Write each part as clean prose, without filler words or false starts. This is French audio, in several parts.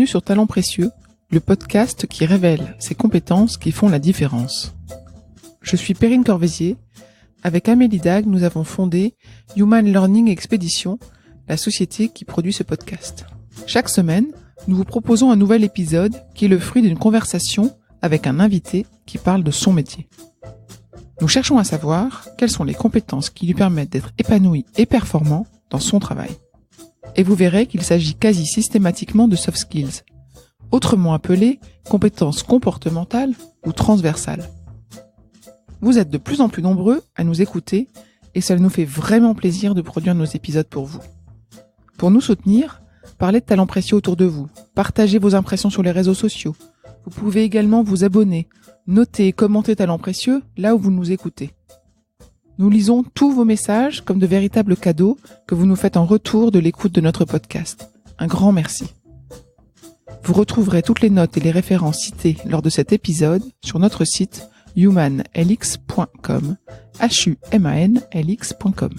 Bienvenue sur Talents Précieux, le podcast qui révèle ces compétences qui font la différence. Je suis Perrine Corvézier. Avec Amélie Dag, nous avons fondé Human Learning Expedition, la société qui produit ce podcast. Chaque semaine, nous vous proposons un nouvel épisode qui est le fruit d'une conversation avec un invité qui parle de son métier. Nous cherchons à savoir quelles sont les compétences qui lui permettent d'être épanoui et performant dans son travail. Et vous verrez qu'il s'agit quasi systématiquement de soft skills, autrement appelées compétences comportementales ou transversales. Vous êtes de plus en plus nombreux à nous écouter et ça nous fait vraiment plaisir de produire nos épisodes pour vous. Pour nous soutenir, parlez de Talents Précieux autour de vous, partagez vos impressions sur les réseaux sociaux. Vous pouvez également vous abonner, noter et commenter Talents Précieux là où vous nous écoutez. Nous lisons tous vos messages comme de véritables cadeaux que vous nous faites en retour de l'écoute de notre podcast. Un grand merci. Vous retrouverez toutes les notes et les références citées lors de cet épisode sur notre site humanlx.com, humanlx.com.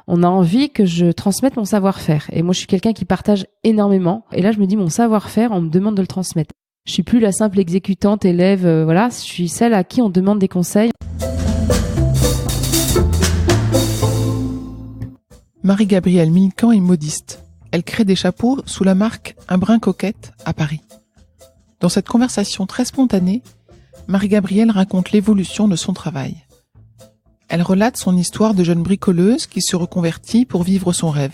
On a envie que je transmette mon savoir-faire. Et moi, je suis quelqu'un qui partage énormément. Et là, je me dis, mon savoir-faire, on me demande de le transmettre. Je suis plus la simple exécutante, élève, voilà. Je suis celle à qui on demande des conseils. Marie-Gabrielle Milquant est modiste. Elle crée des chapeaux sous la marque Un Brin Coquette à Paris. Dans cette conversation très spontanée, Marie-Gabrielle raconte l'évolution de son travail. Elle relate son histoire de jeune bricoleuse qui se reconvertit pour vivre son rêve.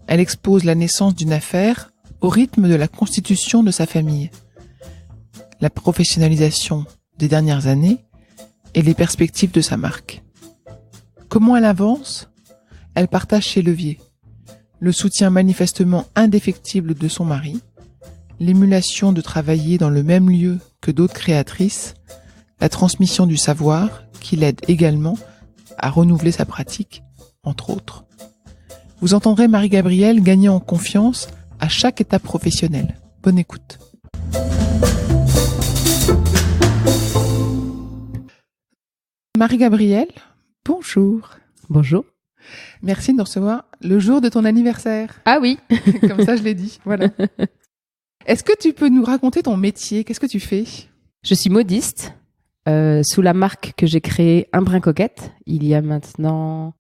Elle expose la naissance d'une affaire au rythme de la constitution de sa famille, la professionnalisation des dernières années et les perspectives de sa marque. Comment elle avance ? Elle partage ses leviers, le soutien manifestement indéfectible de son mari, l'émulation de travailler dans le même lieu que d'autres créatrices, la transmission du savoir qui l'aide également à renouveler sa pratique, entre autres. Vous entendrez Marie-Gabrielle gagner en confiance à chaque étape professionnelle. Bonne écoute. Marie-Gabrielle, bonjour. Bonjour. Merci de nous recevoir le jour de ton anniversaire. Ah oui. Comme ça, je l'ai dit. Voilà. Est-ce que tu peux nous raconter ton métier ? Qu'est-ce que tu fais ? Je suis modiste sous la marque que j'ai créée Un Brin Coquette il y a maintenant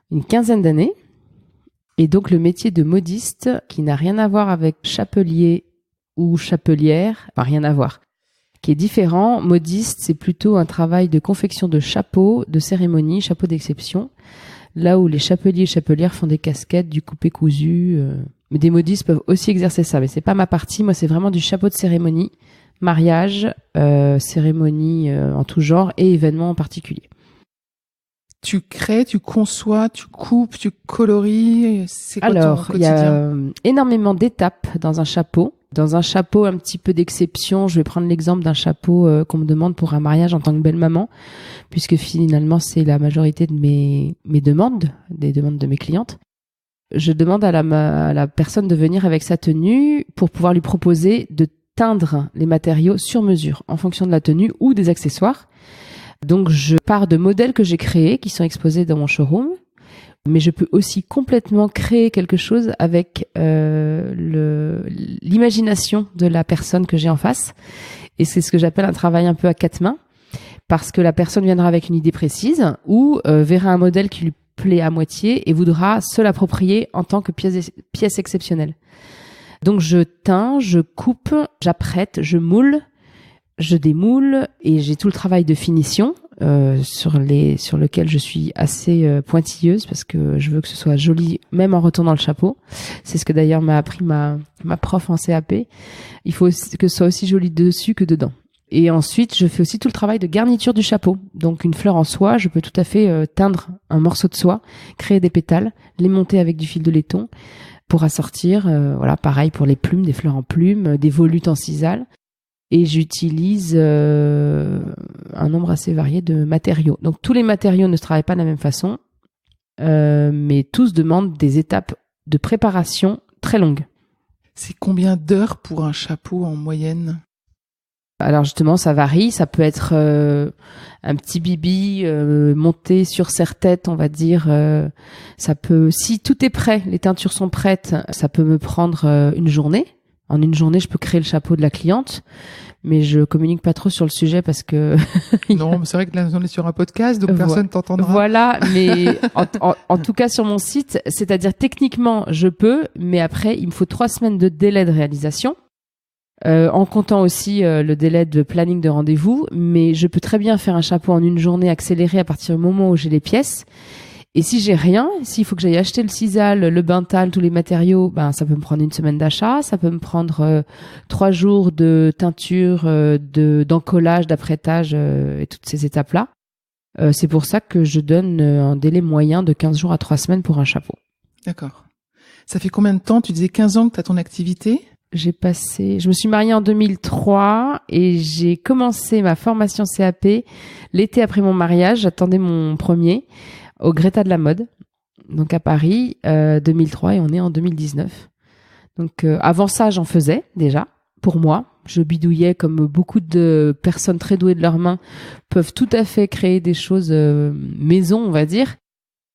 une quinzaine d'années. Et donc, le métier de modiste, qui n'a rien à voir avec chapelier ou chapelière, enfin rien à voir, qui est différent. Modiste, c'est plutôt un travail de confection de chapeaux, de cérémonie, chapeaux d'exception, là où les chapeliers et chapelières font des casquettes, du coupé cousu. Mais des modistes peuvent aussi exercer ça, mais c'est pas ma partie. Moi, c'est vraiment du chapeau de cérémonie, mariage, cérémonie en tout genre et événements en particulier. Tu crées, tu conçois, tu coupes, tu colories. C'est quoi Alors, ton quotidien ? il y a énormément d'étapes dans un chapeau. Dans un chapeau un petit peu d'exception, je vais prendre l'exemple d'un chapeau qu'on me demande pour un mariage en tant que belle-maman, puisque finalement, c'est la majorité de mes demandes, des demandes de mes clientes. Je demande à la personne de venir avec sa tenue pour pouvoir lui proposer de teindre les matériaux sur mesure en fonction de la tenue ou des accessoires. Donc, je pars de modèles que j'ai créés, qui sont exposés dans mon showroom, mais je peux aussi complètement créer quelque chose avec l'imagination de la personne que j'ai en face. Et c'est ce que j'appelle un travail un peu à quatre mains, parce que la personne viendra avec une idée précise ou verra un modèle qui lui plaît à moitié et voudra se l'approprier en tant que pièce exceptionnelle. Donc, je teins, je coupe, j'apprête, je moule, je démoule et j'ai tout le travail de finition sur lequel je suis assez pointilleuse parce que je veux que ce soit joli même en retournant le chapeau. C'est ce que d'ailleurs m'a appris ma prof en CAP. Il faut que ce soit aussi joli dessus que dedans. Et ensuite, je fais aussi tout le travail de garniture du chapeau. Donc une fleur en soie, je peux tout à fait teindre un morceau de soie, créer des pétales, les monter avec du fil de laiton pour assortir. Voilà, pareil pour les plumes, des fleurs en plumes, des volutes en sisal. Et j'utilise un nombre assez varié de matériaux. Donc tous les matériaux ne se travaillent pas de la même façon, mais tous demandent des étapes de préparation très longues. C'est combien d'heures pour un chapeau en moyenne ? Alors justement, ça varie. Ça peut être un petit bibi monté sur serre-tête, on va dire. Ça peut, si tout est prêt, les teintures sont prêtes, ça peut me prendre une journée. En une journée, je peux créer le chapeau de la cliente, mais je communique pas trop sur le sujet parce que non, mais c'est vrai que là on est sur un podcast, donc personne t'entendra. Voilà, mais en tout cas sur mon site, c'est-à-dire techniquement je peux, mais après il me faut 3 semaines de délai de réalisation. En comptant aussi le délai de planning de rendez-vous, mais je peux très bien faire un chapeau en une journée accélérée à partir du moment où j'ai les pièces. Et si j'ai rien, s'il faut que j'aille acheter le sisal, le bintal, tous les matériaux, ben ça peut me prendre une semaine d'achat, ça peut me prendre 3 jours de teinture, d'encollage, d'apprêtage et toutes ces étapes-là. C'est pour ça que je donne un délai moyen de 15 jours à 3 semaines pour un chapeau. D'accord. Ça fait combien de temps? Tu disais 15 ans que tu as ton activité? Je me suis mariée en 2003 et j'ai commencé ma formation CAP l'été après mon mariage. J'attendais mon premier au Greta de la mode, donc à Paris, 2003, et on est en 2019. Donc avant ça, j'en faisais déjà pour moi. Je bidouillais comme beaucoup de personnes très douées de leurs mains peuvent tout à fait créer des choses maison, on va dire.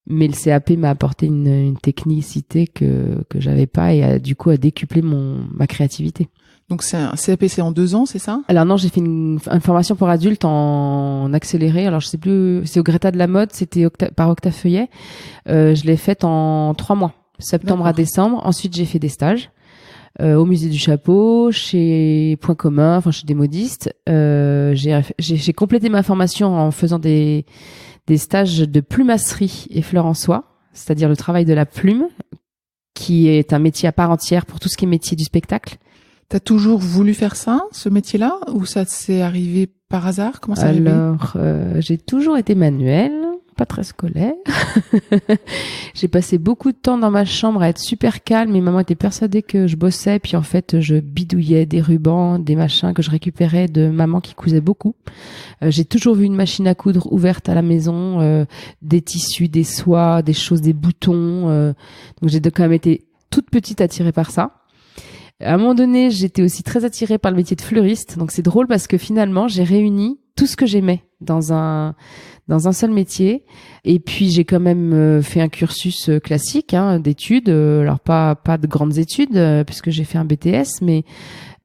Mais le CAP m'a apporté une technicité que j'avais pas et du coup a décuplé ma créativité. Donc c'est un CAP, c'est en 2 ans, c'est ça? Alors non, j'ai fait une formation pour adultes en accéléré. Alors je sais plus, c'est au Greta de la mode, c'était par Octave Feuillet. Je l'ai faite en 3 mois, septembre à décembre. Ensuite j'ai fait des stages au musée du chapeau, chez Point Commun, enfin chez des modistes. J'ai complété ma formation en faisant des stages de plumasserie et fleurs en soie, c'est-à-dire le travail de la plume, qui est un métier à part entière pour tout ce qui est métier du spectacle. T'as toujours voulu faire ça, ce métier-là, ou ça s'est arrivé par hasard? Comment ça arrivé? Alors, j'ai toujours été manuelle, pas très scolaire. J'ai passé beaucoup de temps dans ma chambre à être super calme et maman était persuadée que je bossais, puis en fait je bidouillais des rubans, des machins que je récupérais de maman qui cousait beaucoup. J'ai toujours vu une machine à coudre ouverte à la maison, des tissus, des soies, des choses, des boutons. Donc j'ai quand même été toute petite attirée par ça. À un moment donné, j'étais aussi très attirée par le métier de fleuriste. Donc c'est drôle parce que finalement, j'ai réuni tout ce que j'aimais dans un seul métier. Et puis j'ai quand même fait un cursus classique d'études. Alors pas de grandes études puisque j'ai fait un BTS, mais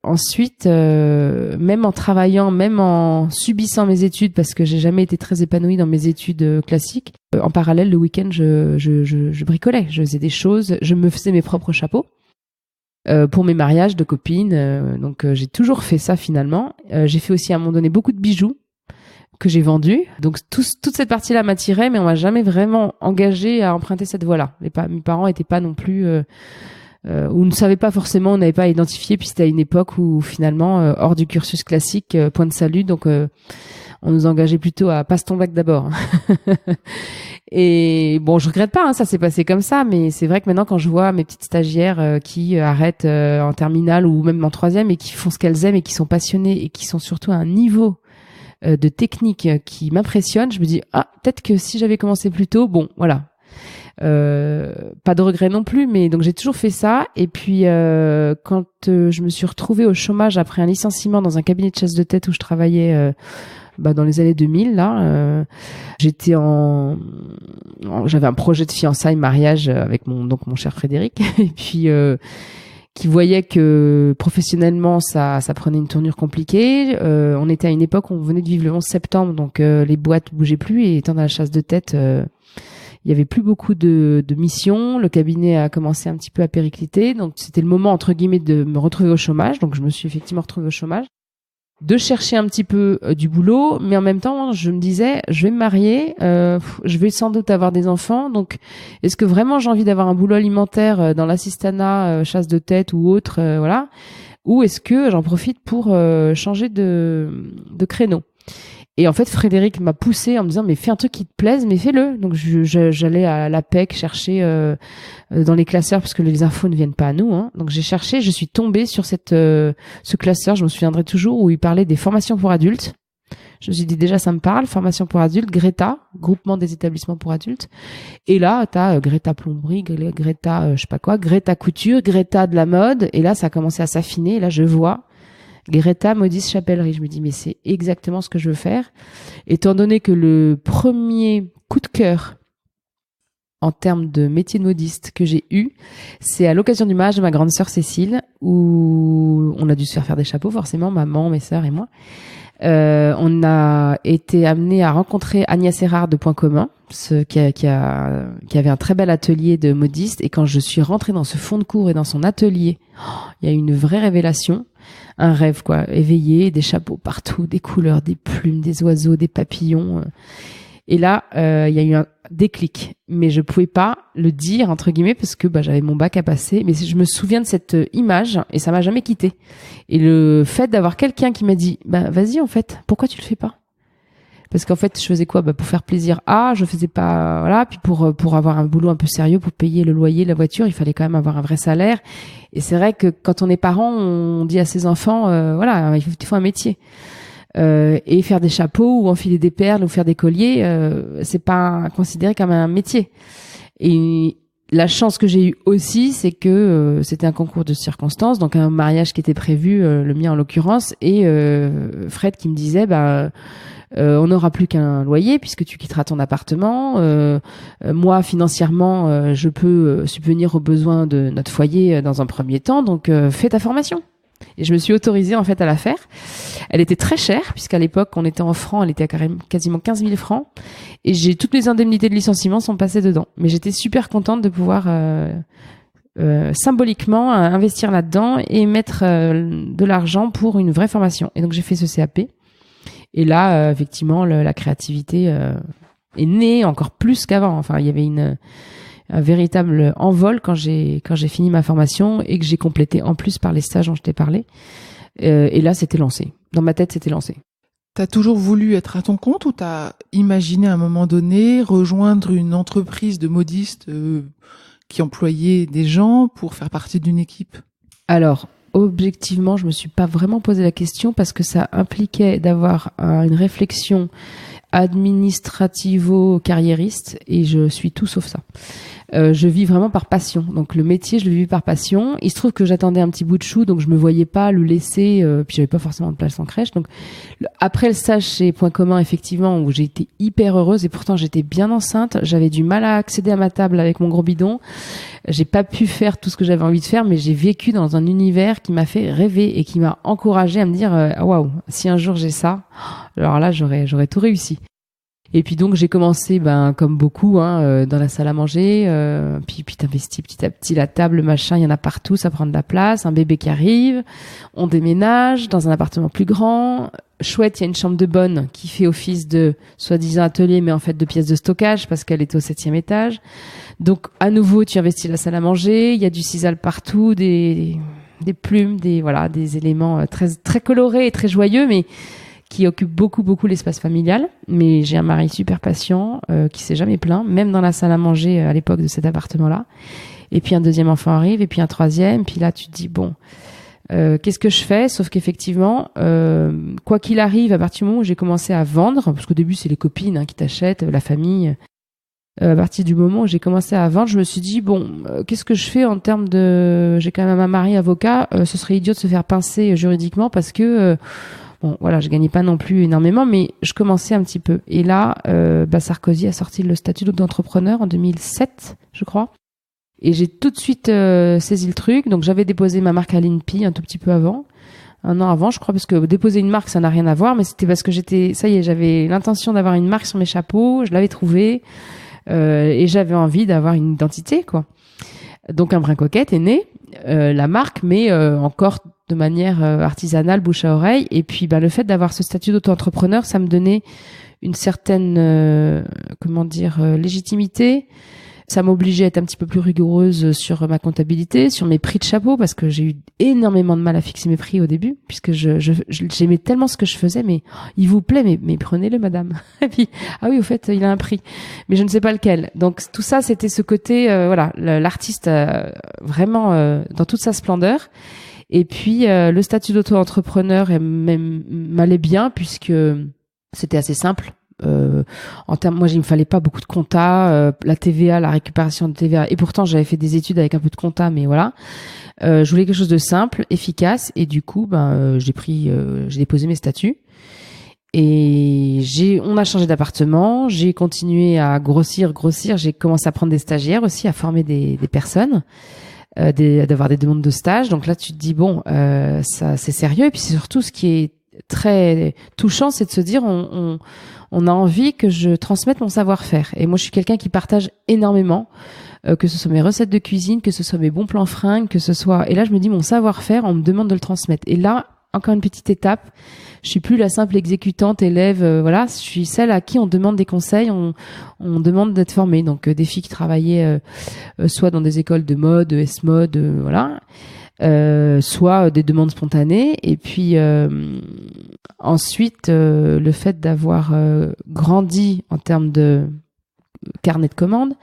ensuite, même en travaillant, même en subissant mes études, parce que j'ai jamais été très épanouie dans mes études classiques, en parallèle, le week-end, je bricolais, je faisais des choses, je me faisais mes propres chapeaux pour mes mariages de copines. Donc j'ai toujours fait ça finalement. J'ai fait aussi à un moment donné beaucoup de bijoux que j'ai vendus. Donc toute cette partie-là m'attirait, mais on m'a jamais vraiment engagée à emprunter cette voie-là. Mes parents étaient pas non plus ou ne savaient pas forcément, on n'avait pas identifié, puis c'était à une époque où finalement hors du cursus classique, point de salut, donc on nous engageait plutôt à passe ton bac d'abord. Et bon, je regrette pas, ça s'est passé comme ça, mais c'est vrai que maintenant quand je vois mes petites stagiaires qui arrêtent en terminale ou même en 3e et qui font ce qu'elles aiment et qui sont passionnées et qui sont surtout à un niveau de technique qui m'impressionne, je me dis peut-être que si j'avais commencé plus tôt, bon voilà. Pas de regret non plus, mais donc j'ai toujours fait ça. Et puis quand je me suis retrouvée au chômage après un licenciement dans un cabinet de chasse de tête où je travaillais dans les années 2000 là, j'étais j'avais un projet de fiançailles, mariage avec mon cher Frédéric et puis qui voyait que professionnellement ça prenait une tournure compliquée. On était à une époque où on venait de vivre le 11 septembre, donc les boîtes bougeaient plus et étant dans la chasse de tête, il y avait plus beaucoup de missions. Le cabinet a commencé un petit peu à péricliter, donc c'était le moment entre guillemets de me retrouver au chômage. Donc je me suis effectivement retrouvée au chômage, de chercher un petit peu du boulot, mais en même temps je me disais je vais me marier, je vais sans doute avoir des enfants, donc est-ce que vraiment j'ai envie d'avoir un boulot alimentaire dans l'assistanat, chasse de tête ou autre, voilà, ou est-ce que j'en profite pour changer de créneau. Et en fait, Frédéric m'a poussé en me disant mais fais un truc qui te plaise, mais fais-le. Donc j'allais à la PEC chercher dans les classeurs parce que les infos ne viennent pas à nous. Donc j'ai cherché, je suis tombée sur ce classeur, je me souviendrai toujours, où il parlait des formations pour adultes. Je me suis dit déjà ça me parle, formation pour adultes, Greta, groupement des établissements pour adultes. Et là t'as Greta plomberie, Greta je sais pas quoi, Greta couture, Greta de la mode. Et là ça a commencé à s'affiner. Et là je vois Greta Modiste Chapellerie. Je me dis, mais c'est exactement ce que je veux faire. Étant donné que le premier coup de cœur en termes de métier de modiste que j'ai eu, c'est à l'occasion du mariage de ma grande sœur Cécile, où on a dû se faire des chapeaux, forcément, maman, mes sœurs et moi. On a été amené à rencontrer Agnès Erard de Point Commun, qui avait un très bel atelier de modiste. Et quand je suis rentrée dans ce fond de cours et dans son atelier, il y a eu une vraie révélation, un rêve, quoi, éveillé, des chapeaux partout, des couleurs, des plumes, des oiseaux, des papillons. Et là, il y a eu un déclic, mais je pouvais pas le dire entre guillemets parce que j'avais mon bac à passer. Mais je me souviens de cette image et ça m'a jamais quitté. Et le fait d'avoir quelqu'un qui m'a dit, vas-y en fait, pourquoi tu le fais pas? Parce qu'en fait, je faisais quoi? Pour faire plaisir. Je faisais pas, voilà. Puis pour avoir un boulot un peu sérieux, pour payer le loyer, la voiture, il fallait quand même avoir un vrai salaire. Et c'est vrai que quand on est parent, on dit à ses enfants, voilà, il faut un métier. Et faire des chapeaux ou enfiler des perles ou faire des colliers, c'est pas considéré comme un métier. Et la chance que j'ai eue aussi, c'est que c'était un concours de circonstances, donc un mariage qui était prévu, le mien en l'occurrence, et Fred qui me disait, on n'aura plus qu'un loyer puisque tu quitteras ton appartement. Moi, financièrement, je peux subvenir aux besoins de notre foyer dans un premier temps, donc fais ta formation. Et je me suis autorisée en fait à la faire. Elle était très chère puisqu'à l'époque on était en francs, elle était à quasiment 15 000 francs. Et toutes les indemnités de licenciement sont passées dedans. Mais j'étais super contente de pouvoir symboliquement investir là-dedans et mettre de l'argent pour une vraie formation. Et donc j'ai fait ce CAP. Et là, effectivement, la créativité est née encore plus qu'avant. Enfin, il y avait un véritable envol quand j'ai fini ma formation et que j'ai complété en plus par les stages dont je t'ai parlé. Et là, c'était lancé. Dans ma tête, c'était lancé. T'as toujours voulu être à ton compte ou t'as imaginé à un moment donné rejoindre une entreprise de modistes qui employait des gens pour faire partie d'une équipe? Alors, objectivement, je me suis pas vraiment posé la question parce que ça impliquait d'avoir une réflexion administrativo-carriériste et je suis tout sauf ça. Je vis vraiment par passion. Donc le métier, je le vis par passion. Il se trouve que j'attendais un petit bout de chou, donc je me voyais pas le laisser. Puis j'avais pas forcément de place en crèche. Donc après le stage chez Point Commun, effectivement, où j'ai été hyper heureuse et pourtant j'étais bien enceinte, j'avais du mal à accéder à ma table avec mon gros bidon. J'ai pas pu faire tout ce que j'avais envie de faire, mais j'ai vécu dans un univers qui m'a fait rêver et qui m'a encouragée à me dire waouh, si un jour j'ai ça, alors là j'aurais tout réussi. Et puis donc j'ai commencé comme beaucoup dans la salle à manger, puis t'investis petit à petit la table, machin, il y en a partout, ça prend de la place, un bébé qui arrive, on déménage dans un appartement plus grand, chouette, il y a une chambre de bonne qui fait office de soi-disant atelier mais en fait de pièces de stockage parce qu'elle est au 7e étage. Donc à nouveau tu investis la salle à manger, il y a du sisal partout, des plumes, des éléments très très colorés et très joyeux mais qui occupe beaucoup l'espace familial, mais j'ai un mari super patient qui s'est jamais plaint, même dans la salle à manger à l'époque de cet appartement-là. Et puis un deuxième enfant arrive, et puis un troisième, puis là tu te dis bon, qu'est-ce que je fais? Sauf qu'effectivement, quoi qu'il arrive, à partir du moment où j'ai commencé à vendre, parce qu'au début c'est les copines qui t'achètent, la famille. À partir du moment où j'ai commencé à vendre, je me suis dit bon, qu'est-ce que je fais en termes de, j'ai quand même un mari avocat, ce serait idiot de se faire pincer juridiquement parce que bon, voilà, je gagnais pas non plus énormément, mais je commençais un petit peu. Et là, Sarkozy a sorti le statut d'entrepreneur en 2007, je crois. Et j'ai tout de suite saisi le truc. Donc, j'avais déposé ma marque à l'INPI un tout petit peu avant. Un an avant, je crois, parce que déposer une marque, ça n'a rien à voir. Mais c'était parce que j'avais l'intention d'avoir une marque sur mes chapeaux. Je l'avais trouvée. Et j'avais envie d'avoir une identité, quoi. Donc, un brin coquette est né. La marque, mais encore de manière artisanale, bouche à oreille. Et puis, le fait d'avoir ce statut d'auto-entrepreneur, ça me donnait une certaine, légitimité. Ça m'obligeait à être un petit peu plus rigoureuse sur ma comptabilité, sur mes prix de chapeau, parce que j'ai eu énormément de mal à fixer mes prix au début, puisque j'aimais tellement ce que je faisais, mais il vous plaît, mais prenez-le, madame. Et puis, ah oui, au fait, il a un prix, mais je ne sais pas lequel. Donc tout ça, c'était ce côté, l'artiste vraiment dans toute sa splendeur. Et puis le statut d'auto-entrepreneur m'allait bien, puisque c'était assez simple. En termes, moi, il me fallait pas beaucoup de compta, la TVA, la récupération de TVA, et pourtant j'avais fait des études avec un peu de compta, mais voilà. Je voulais quelque chose de simple, efficace, et du coup, j'ai déposé mes statuts. Et on a changé d'appartement, j'ai continué à grossir, j'ai commencé à prendre des stagiaires aussi, à former des personnes, d'avoir des demandes de stage. Donc là, tu te dis bon, ça c'est sérieux. Et puis c'est surtout ce qui est très touchant, c'est de se dire on a envie que je transmette mon savoir-faire. Et moi, je suis quelqu'un qui partage énormément, que ce soit mes recettes de cuisine, que ce soit mes bons plans fringues, que ce soit. Et là, je me dis mon savoir-faire, on me demande de le transmettre. Et là, encore une petite étape. Je suis plus la simple exécutante élève, voilà. Je suis celle à qui on demande des conseils, on demande d'être formée. Donc des filles qui travaillaient soit dans des écoles de mode, S-mode, voilà, soit des demandes spontanées. Et puis ensuite, le fait d'avoir grandi en termes de carnet de commandes,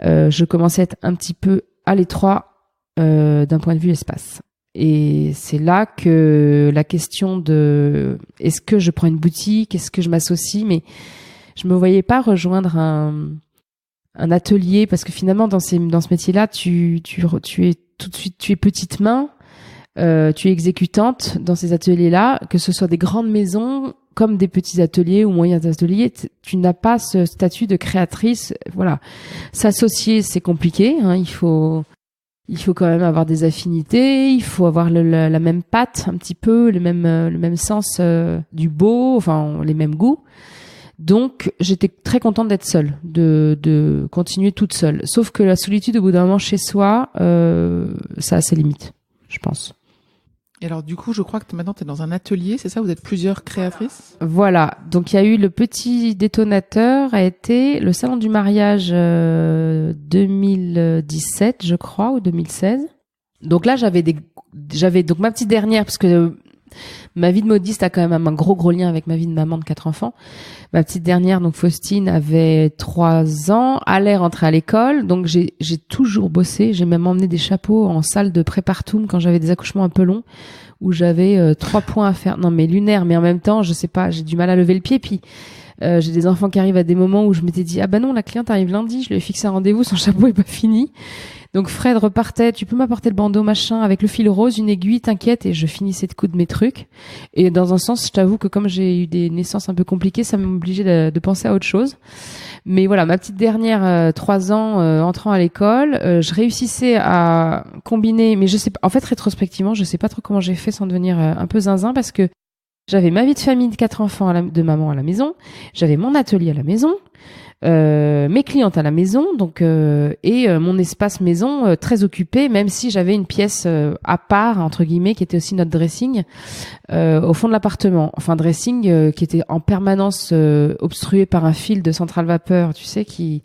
je commençais à être un petit peu à l'étroit d'un point de vue espace. Et c'est là que la question de est-ce que je prends une boutique, est-ce que je m'associe, mais je me voyais pas rejoindre un atelier, parce que finalement dans ce métier-là, tu es tout de suite, tu es petite main, tu es exécutante dans ces ateliers-là, que ce soit des grandes maisons comme des petits ateliers ou moyens ateliers, tu n'as pas ce statut de créatrice. Voilà, s'associer c'est compliqué, hein, il faut quand même avoir des affinités, il faut avoir la même patte un petit peu, le même sens du beau, enfin les mêmes goûts. Donc j'étais très contente d'être seule, de continuer toute seule. Sauf que la solitude au bout d'un moment chez soi, ça a ses limites, je pense. Et alors du coup, je crois que maintenant tu es dans un atelier, c'est ça? Vous êtes plusieurs créatrices? Voilà, donc il y a eu le petit détonateur, a été le salon du mariage 2017, je crois, ou 2016. Donc là, j'avais donc ma petite dernière, parce que ma vie de modiste a quand même un gros lien avec ma vie de maman de 4 enfants. Ma petite dernière, donc Faustine, avait 3 ans, allait rentrer à l'école. Donc j'ai toujours bossé. J'ai même emmené des chapeaux en salle de prépartum quand j'avais des accouchements un peu longs, où j'avais 3 points à faire. Non mais lunaire, mais en même temps, je sais pas, j'ai du mal à lever le pied. Puis j'ai des enfants qui arrivent à des moments où je m'étais dit ah bah non, la cliente arrive lundi, je lui ai fixé un rendez-vous, son chapeau est pas fini. Donc Fred repartait, tu peux m'apporter le bandeau machin avec le fil rose, une aiguille, t'inquiète, et je finissais de coudre mes trucs. Et dans un sens, je t'avoue que comme j'ai eu des naissances un peu compliquées, ça m'obligeait de penser à autre chose. Mais voilà, ma petite dernière, 3 ans, entrant à l'école, je réussissais à combiner, mais je sais pas, en fait rétrospectivement, je sais pas trop comment j'ai fait sans devenir un peu zinzin, parce que j'avais ma vie de famille de 4 enfants de maman à la maison, j'avais mon atelier à la maison, mes clientes à la maison, donc et mon espace maison très occupé, même si j'avais une pièce à part entre guillemets qui était aussi notre dressing au fond de l'appartement. Enfin dressing qui était en permanence obstrué par un fil de centrale vapeur, tu sais, qui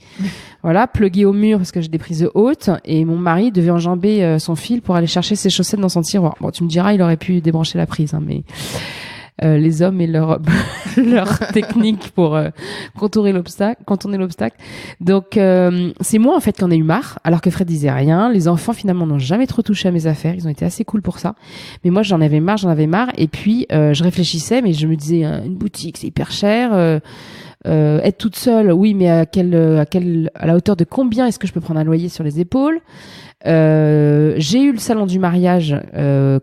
voilà, plugué au mur parce que j'ai des prises hautes, et mon mari devait enjamber son fil pour aller chercher ses chaussettes dans son tiroir. Bon, tu me diras, il aurait pu débrancher la prise, hein, mais les hommes et leur technique pour contourner l'obstacle. Donc c'est moi en fait qui en ai eu marre, alors que Fred disait rien. Les enfants finalement n'ont jamais trop touché à mes affaires, ils ont été assez cool pour ça. Mais moi j'en avais marre. Et puis je réfléchissais, mais je me disais une boutique c'est hyper cher. Être toute seule, oui, mais à la hauteur de combien est-ce que je peux prendre un loyer sur les épaules? J'ai eu le salon du mariage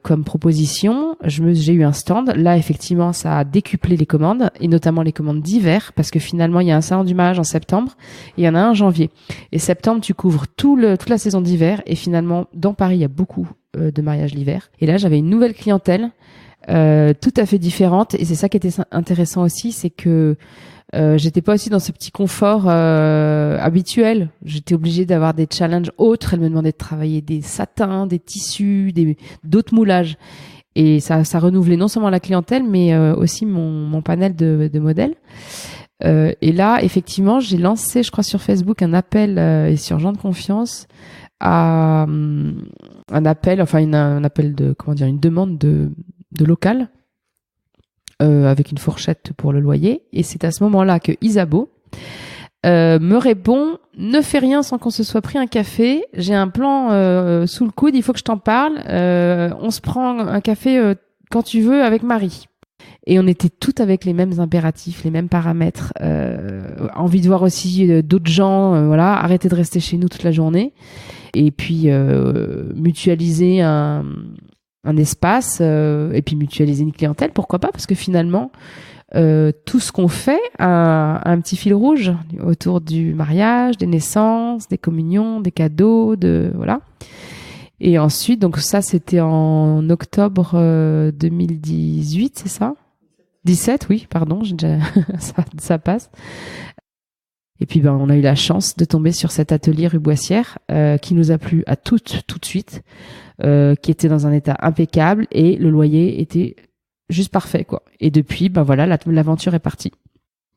comme proposition. J'ai eu un stand. Là, effectivement, ça a décuplé les commandes, et notamment les commandes d'hiver, parce que finalement, il y a un salon du mariage en septembre et il y en a un en janvier. Et septembre, tu couvres toute la saison d'hiver. Et finalement, dans Paris, il y a beaucoup de mariages l'hiver. Et là, j'avais une nouvelle clientèle tout à fait différente. Et c'est ça qui était intéressant aussi, c'est que j'étais pas aussi dans ce petit confort habituel. J'étais obligée d'avoir des challenges autres. Elle me demandait de travailler des satins, des tissus, d'autres moulages. Et ça renouvelait non seulement la clientèle, mais aussi mon panel de modèles. Et là, effectivement, j'ai lancé, je crois, sur Facebook un appel et sur Gens de Confiance à un appel une demande de local. Avec une fourchette pour le loyer, et c'est à ce moment-là que Isabeau me répond: ne fais rien sans qu'on se soit pris un café, j'ai un plan sous le coude, il faut que je t'en parle, on se prend un café quand tu veux avec Marie. Et on était toutes avec les mêmes impératifs, les mêmes paramètres. Envie de voir aussi d'autres gens, voilà, arrêter de rester chez nous toute la journée. Et puis mutualiser un espace, et puis mutualiser une clientèle, pourquoi pas, parce que finalement, tout ce qu'on fait a un petit fil rouge autour du mariage, des naissances, des communions, des cadeaux, voilà. Et ensuite, donc ça, c'était en octobre 2018, c'est ça? 17, oui, pardon, j'ai déjà ça passe. Et puis on a eu la chance de tomber sur cet atelier rue Boissière qui nous a plu à tout de suite, qui était dans un état impeccable et le loyer était juste parfait, quoi. Et depuis, voilà, l'aventure est partie.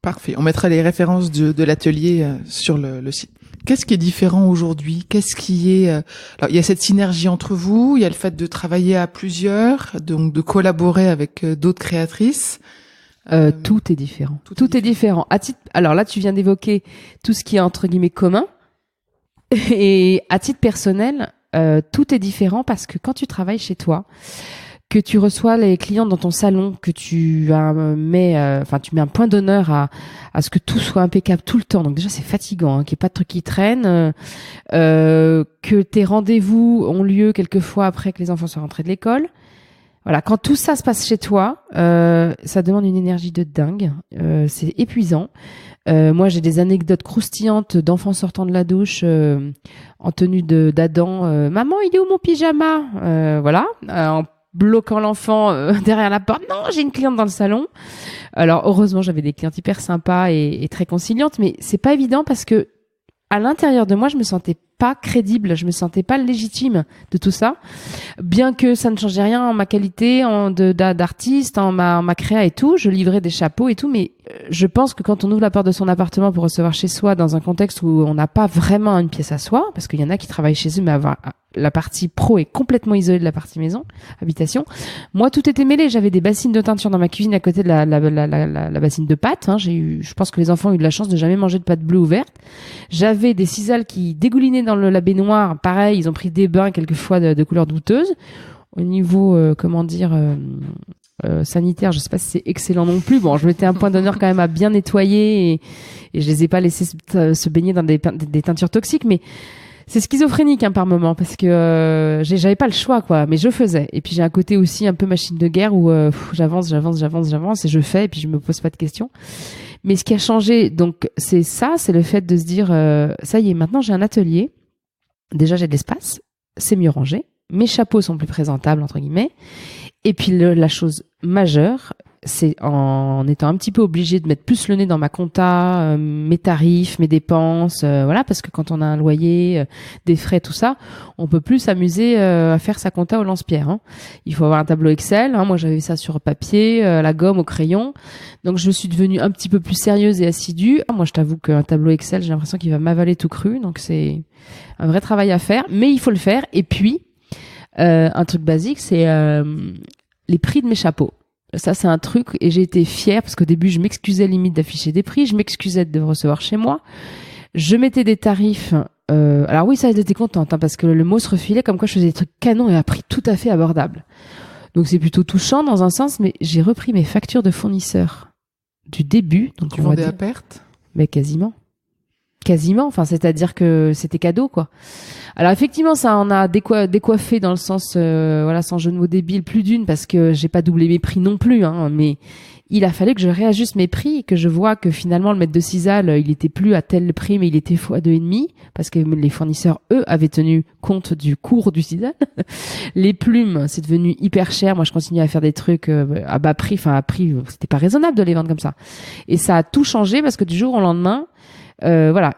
Parfait. On mettra les références de l'atelier sur le site. Qu'est-ce qui est différent aujourd'hui? Qu'est-ce qui est Alors, il y a cette synergie entre vous, il y a le fait de travailler à plusieurs, donc de collaborer avec d'autres créatrices. Tout est différent. Tout est différent. Alors là, tu viens d'évoquer tout ce qui est entre guillemets commun. Et à titre personnel, tout est différent parce que quand tu travailles chez toi, que tu reçois les clients dans ton salon, que tu mets un point d'honneur à ce que tout soit impeccable tout le temps. Donc déjà c'est fatigant, qu'il n'y ait pas de trucs qui traînent, que tes rendez-vous ont lieu quelquefois après que les enfants soient rentrés de l'école. Voilà, quand tout ça se passe chez toi, ça demande une énergie de dingue. C'est épuisant. Moi, j'ai des anecdotes croustillantes d'enfants sortant de la douche en tenue d'Adam. Maman, il est où mon pyjama? Voilà, en bloquant l'enfant derrière la porte. Non, j'ai une cliente dans le salon. Alors heureusement, j'avais des clientes hyper sympas et très conciliantes, mais c'est pas évident parce que à l'intérieur de moi, je me sentais pas crédible, je me sentais pas légitime de tout ça, bien que ça ne changeait rien en ma qualité d'artiste, en ma créa et tout. Je livrais des chapeaux et tout, mais je pense que quand on ouvre la porte de son appartement pour recevoir chez soi dans un contexte où on n'a pas vraiment une pièce à soi, parce qu'il y en a qui travaillent chez eux, mais la partie pro est complètement isolée de la partie maison, habitation. Moi, tout était mêlé. J'avais des bassines de teinture dans ma cuisine à côté de la bassine de pâtes. Je pense que les enfants ont eu de la chance de jamais manger de pâtes bleues ouvertes. J'avais des cisales qui dégoulinaient dans la baignoire. Pareil, ils ont pris des bains quelquefois de couleurs douteuses. Au niveau, sanitaire, je sais pas si c'est excellent non plus. Bon, je mettais un point d'honneur quand même à bien nettoyer et je les ai pas laissés se baigner dans des teintures toxiques, mais c'est schizophrénique par moment parce que j'avais pas le choix, quoi, mais je faisais. Et puis j'ai un côté aussi un peu machine de guerre où j'avance et je fais et puis je me pose pas de questions. Mais ce qui a changé, donc c'est le fait de se dire ça y est, maintenant j'ai un atelier. Déjà j'ai de l'espace, c'est mieux rangé, mes chapeaux sont plus présentables entre guillemets. Et puis la chose majeure, c'est en étant un petit peu obligée de mettre plus le nez dans ma compta, mes tarifs, mes dépenses, voilà, parce que quand on a un loyer, des frais, tout ça, on peut plus s'amuser à faire sa compta au lance-pierre. Il faut avoir un tableau Excel. Moi, j'avais ça sur papier, la gomme, au crayon. Donc, je suis devenue un petit peu plus sérieuse et assidue. Moi, je t'avoue qu'un tableau Excel, j'ai l'impression qu'il va m'avaler tout cru. Donc, c'est un vrai travail à faire, mais il faut le faire. Et puis, un truc basique, c'est les prix de mes chapeaux. Ça, c'est un truc, et j'ai été fière parce qu'au début, je m'excusais limite d'afficher des prix, je m'excusais de recevoir chez moi. Je mettais des tarifs. Alors oui, ça, j'étais contente parce que le mot se refilait comme quoi je faisais des trucs canons et à prix tout à fait abordable. Donc c'est plutôt touchant dans un sens, mais j'ai repris mes factures de fournisseurs du début. Donc tu vendais à perte? Mais quasiment. Enfin, c'est-à-dire que c'était cadeau, quoi. Alors effectivement, ça en a décoiffé dans le sens, sans jeu de mots débile, plus d'une, parce que j'ai pas doublé mes prix non plus, mais il a fallu que je réajuste mes prix, que je vois que finalement le mètre de cisale, il était plus à tel prix, mais il était fois 2,5, parce que les fournisseurs, eux, avaient tenu compte du cours du cisale. Les plumes, c'est devenu hyper cher. Moi, je continue à faire des trucs à bas prix, à prix, c'était pas raisonnable de les vendre comme ça. Et ça a tout changé parce que du jour au lendemain,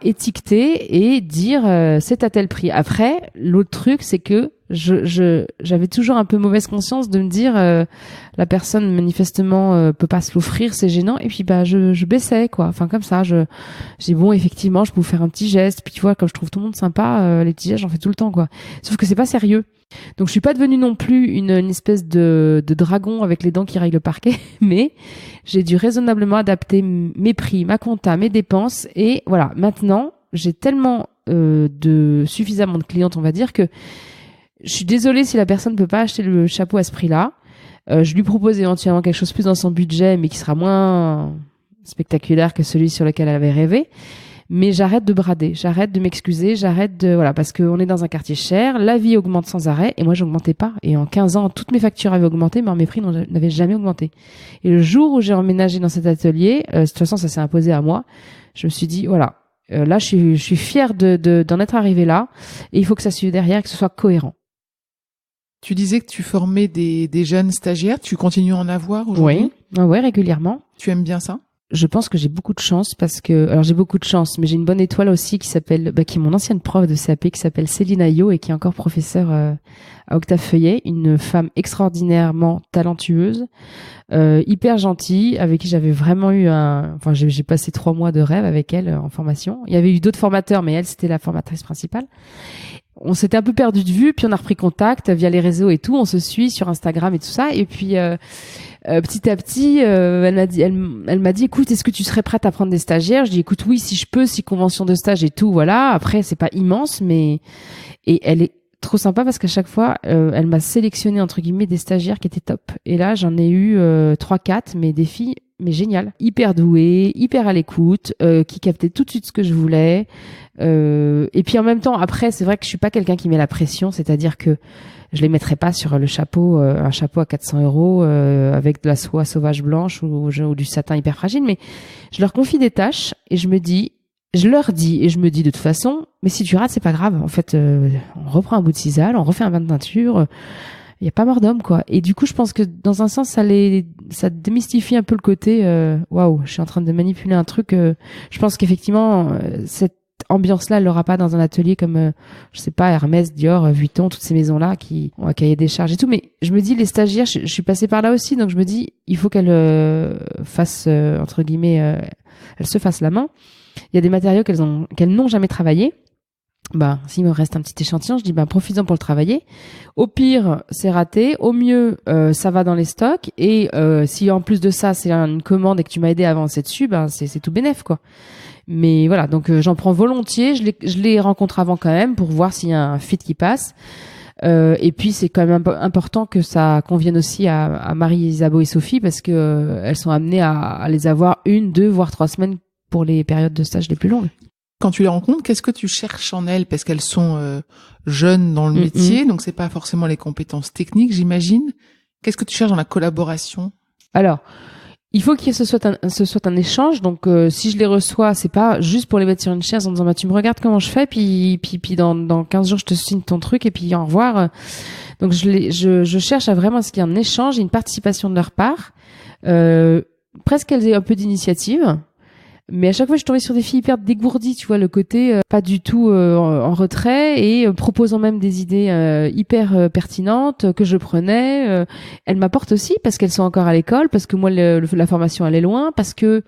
étiqueter et dire c'est à tel prix. Après, l'autre truc, c'est que j'avais toujours un peu mauvaise conscience de me dire la personne manifestement peut pas se l'offrir, c'est gênant, et puis je baissais, quoi. Enfin comme ça, j'ai bon, effectivement, je peux vous faire un petit geste, puis tu vois, comme je trouve tout le monde sympa, les petits gestes, j'en fais tout le temps, quoi. Sauf que c'est pas sérieux. Donc je suis pas devenue non plus une espèce de dragon avec les dents qui rayent le parquet, mais j'ai dû raisonnablement adapter mes prix, ma compta, mes dépenses, et voilà. Maintenant, j'ai tellement suffisamment de clientes, on va dire, que je suis désolée si la personne peut pas acheter le chapeau à ce prix-là. Je lui propose éventuellement quelque chose plus dans son budget, mais qui sera moins spectaculaire que celui sur lequel elle avait rêvé. Mais j'arrête de brader, j'arrête de m'excuser, voilà, parce qu'on est dans un quartier cher, la vie augmente sans arrêt, et moi j'augmentais pas. Et en 15 ans, toutes mes factures avaient augmenté, mais mes prix n'avaient jamais augmenté. Et le jour où j'ai emménagé dans cet atelier, de toute façon ça s'est imposé à moi, je me suis dit, voilà, là je suis fière d'en être arrivée là, et il faut que ça suive derrière, que ce soit cohérent. Tu disais que tu formais des jeunes stagiaires, tu continues à en avoir aujourd'hui? Oui, ouais, régulièrement. Tu aimes bien ça? Je pense que j'ai beaucoup de chance alors j'ai beaucoup de chance, mais j'ai une bonne étoile aussi qui est mon ancienne prof de CAP qui s'appelle Céline Ayot et qui est encore professeure à Octave Feuillet, une femme extraordinairement talentueuse, hyper gentille, avec qui j'avais vraiment j'ai passé 3 mois de rêve avec elle en formation. Il y avait eu d'autres formateurs, mais elle c'était la formatrice principale. On s'était un peu perdu de vue, puis on a repris contact via les réseaux et tout, on se suit sur Instagram et tout ça, et puis petit à petit, elle m'a dit, écoute, est-ce que tu serais prête à prendre des stagiaires? Je dis, écoute, oui, si je peux, si convention de stage et tout, voilà. Après, c'est pas immense, et elle est trop sympa parce qu'à chaque fois, elle m'a sélectionné entre guillemets des stagiaires qui étaient top. Et là, j'en ai eu 3-4, mais des filles, mais géniales, hyper douées, hyper à l'écoute, qui captaient tout de suite ce que je voulais. Et puis en même temps, après, c'est vrai que je suis pas quelqu'un qui met la pression, c'est-à-dire que je les mettrai pas sur le chapeau, un chapeau à 400 € avec de la soie sauvage blanche ou du satin hyper fragile, mais je leur confie des tâches et je me dis de toute façon, mais si tu rates, c'est pas grave. En fait, on reprend un bout de cisaille, on refait un bain de teinture. Il y a pas mort d'homme, quoi. Et du coup, je pense que dans un sens, ça démystifie un peu le côté waouh, je suis en train de manipuler un truc. Je pense qu'effectivement, cette ambiance-là, elle l'aura pas dans un atelier comme, je sais pas, Hermès, Dior, Vuitton, toutes ces maisons-là qui ont un cahier des charges et tout. Mais je me dis, les stagiaires, je suis passée par là aussi, donc je me dis, il faut qu'elles fassent, entre guillemets, elles se fassent la main. Il y a des matériaux qu'elles n'ont jamais travaillé. S'il me reste un petit échantillon, je dis, profites-en pour le travailler. Au pire, c'est raté. Au mieux, ça va dans les stocks. Et si en plus de ça, c'est une commande et que tu m'as aidé à avancer dessus, c'est tout bénef, quoi. Mais voilà, donc j'en prends volontiers. Je les rencontre avant quand même pour voir s'il y a un fit qui passe. Et puis c'est quand même important que ça convienne aussi à Marie, Isabeau et Sophie parce que elles sont amenées à les avoir 1, 2, voire 3 semaines pour les périodes de stage les plus longues. Quand tu les rencontres, qu'est-ce que tu cherches en elles? Parce qu'elles sont jeunes dans le métier, donc c'est pas forcément les compétences techniques, j'imagine. Qu'est-ce que tu cherches dans la collaboration? Alors, il faut que ce soit un échange. Donc, si je les reçois, c'est pas juste pour les mettre sur une chaise en disant tu me regardes comment je fais, puis dans 15 jours je te signe ton truc et puis au revoir. Donc, je cherche à vraiment ce qu'il y ait un échange et une participation de leur part. Presque qu'elles aient un peu d'initiative. Mais à chaque fois, je suis tombée sur des filles hyper dégourdies, tu vois, le côté pas du tout en retrait et proposant même des idées hyper pertinentes que je prenais. Elles m'apportent aussi parce qu'elles sont encore à l'école, parce que moi, la formation, elle est loin, parce que